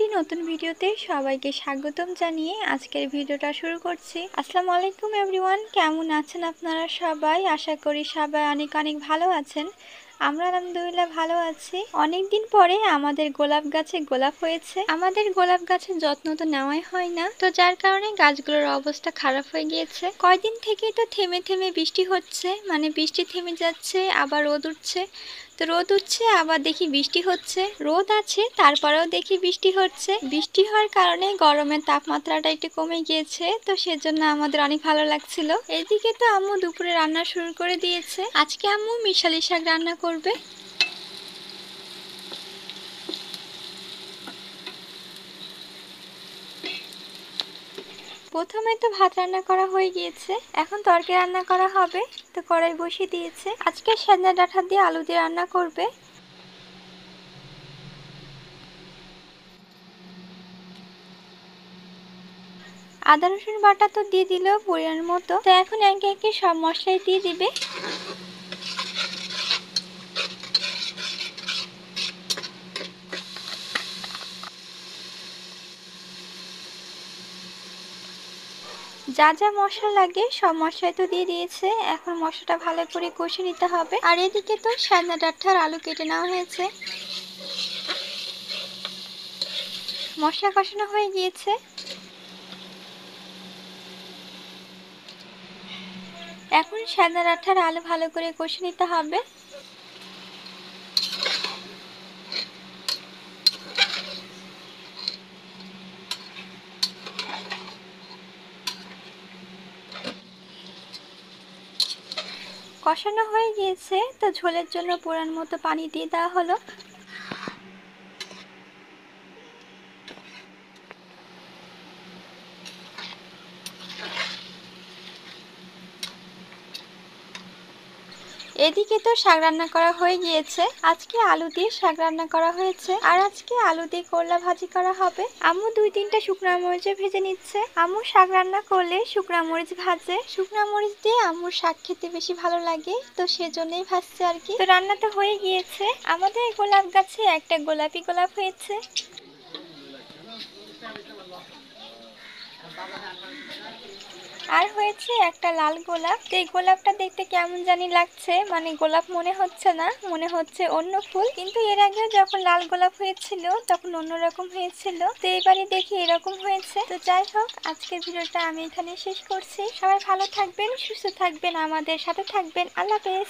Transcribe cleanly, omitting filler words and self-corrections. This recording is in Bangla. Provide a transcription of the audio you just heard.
একটি নতুন ভিডিওতে সবাইকে স্বাগতম জানিয়ে আজকের ভিডিওটা শুরু করছি। আসসালামু আলাইকুম এভরিওয়ান, কেমন আছেন আপনারা সবাই? আশা করি সবাই অনেক অনেক ভালো আছেন। আমরা আলহামদুলিল্লাহ ভালো আছি। অনেকদিন পরে আমাদের গোলাপ গাছে গোলাপ হয়েছে। আমাদের গোলাপ গাছের যত্ন তো নেওয়াই হয় না, তো যার কারণে গাছগুলোর অবস্থা খারাপ হয়ে গিয়েছে। কয়দিন থেকেই তো থেমে থেমে বৃষ্টি হচ্ছে, মানে বৃষ্টি থেমে যাচ্ছে আবার রোদ উঠছে, তো রোদ উঠছে আবার দেখি বৃষ্টি হচ্ছে, রোদ আছে তারপরেও দেখি বৃষ্টি হচ্ছে। বৃষ্টি হওয়ার কারণে গরমের তাপমাত্রাটা একটু কমে গিয়েছে, তো সেজন্য আমাদের অনেক ভালো লাগছিল। এদিকে তো আম্মু দুপুরে রান্না শুরু করে দিয়েছে। আজকে আম্মু মিশালি শাক রান্না করবে। প্রথমে তো ভাত রান্না করা হয়ে গিয়েছে, এখন তরকারি রান্না করা হবে। তো কড়াই বসিয়ে দিয়েছে। আজকে সেজনা ডাঁটা দিয়ে আলু দিয়ে রান্না করবে। আদা রসুন বাটা তো দিয়ে দিল পরিমাণ মতো, তো এখন একে একে সব মশলাই দিয়ে দিবে। যা যা মশলা লাগে সব মশলাই তো দিয়ে দিয়েছে। এখন মশলাটা ভালো করে কষে নিতে হবে। আর এদিকে তো সেজনা ডাঁটার আলু কেটে নেওয়া হয়েছে। মশলা কষানো হয়ে গিয়েছে। এখন সেজনা ডাঁটার আলু ভালো করে কষে নিতে হবে। কষানো হয়ে গিয়েছে, তো ঝোলের জন্য পরিমাণ মতো পানি দিয়ে দেওয়া হলো। এদিকে তো শাক রান্না করা হয়ে গিয়েছে। আজকে আলু দিয়ে শাক রান্না করা হয়েছে, আর আজকে আলু দিয়ে করলা ভাজি করা হবে। আম্মু 2-3টা শুকনা মরিচ ভেজে নিচ্ছে। আম্মু শাক রান্না করলে শুকনা মরিচ ভাজে। শুকনা মরিচ দিয়ে আম্মুর শাক খেতে বেশি ভালো লাগে, তো সেজন্যই ভাজছে আর কি। তো রান্না তো হয়ে গিয়েছে। আমাদের গোলাপ গাছে একটা গোলাপি গোলাপ হয়েছে, আর হয়েছে একটা লাল গোলাপ। তো এই গোলাপটা দেখতে কেমন জানি লাগছে, মানে গোলাপ মনে হচ্ছে না, মনে হচ্ছে অন্য ফুল। কিন্তু এর আগেও যখন লাল গোলাপ হয়েছিল তখন অন্যরকম হয়েছিল, তো এবারে দেখি এরকম হয়েছে। তো যাই হোক, আজকের ভিডিওটা আমি এখানে শেষ করছি। সবাই ভালো থাকবেন, সুস্থ থাকবেন, আমাদের সাথে থাকবেন। আল্লাহ হাফেজ।